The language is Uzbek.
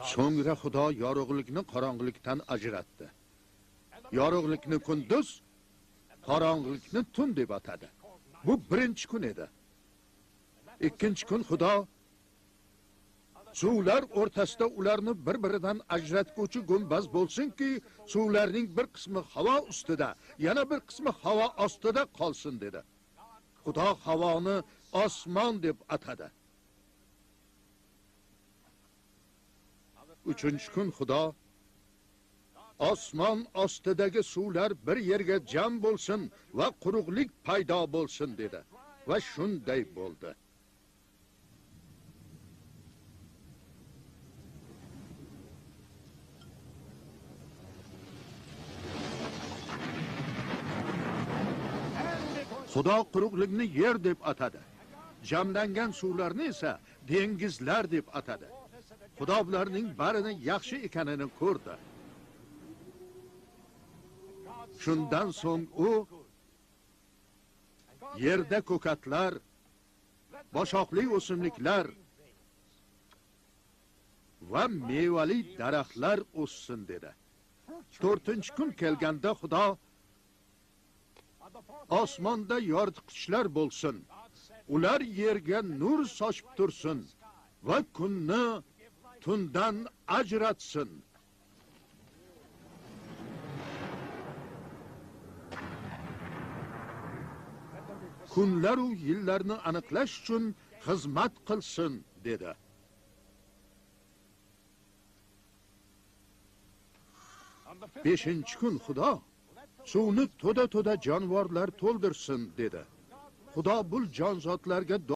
So'ngra Xudo yorug'likni qorong'ulikdan ajratdi. Yorug'likni kunduz, qorong'ulikni tun deb atadi. Bu birinchi kun edi. Ikkinchi kun Xudo suvlar o'rtasida ularni bir-biridan ajratuvchi gumbaz bo'lsinki, suvlarning bir qismi havo ustida, yana bir qismi havo ostida qolsin dedi. Xudo havoni osmon deb atadi. Uchinchi kun Xudo osmon ostidagi suvlar bir yerga jam bo'lsin va quruqlik paydo bo'lsin dedi. Va shunday bo'ldi. Xudo quruqlikni yer deb atadi. Jamlangan suvlarni esa dengizlar deb atadi. Xudo bularning barini yaxshi ekanini ko'rdi. Shundan so'ng u yerda ko'katlar, boshoqli o'simliklar va mevali daraxtlar o'ssin dedi. 4-kun kelganda Xudo osmonda yoritqichlar bo'lsin. Ular yerga nur sochib tursin va kunni tundan ajratsin. Kunlar u yillarni aniqlash uchun xizmat qilsin dedi. Beshinchi kun Xudo suvni to'da jonivorlar to'ldirsin dedi. Xudo bu jonzotlarga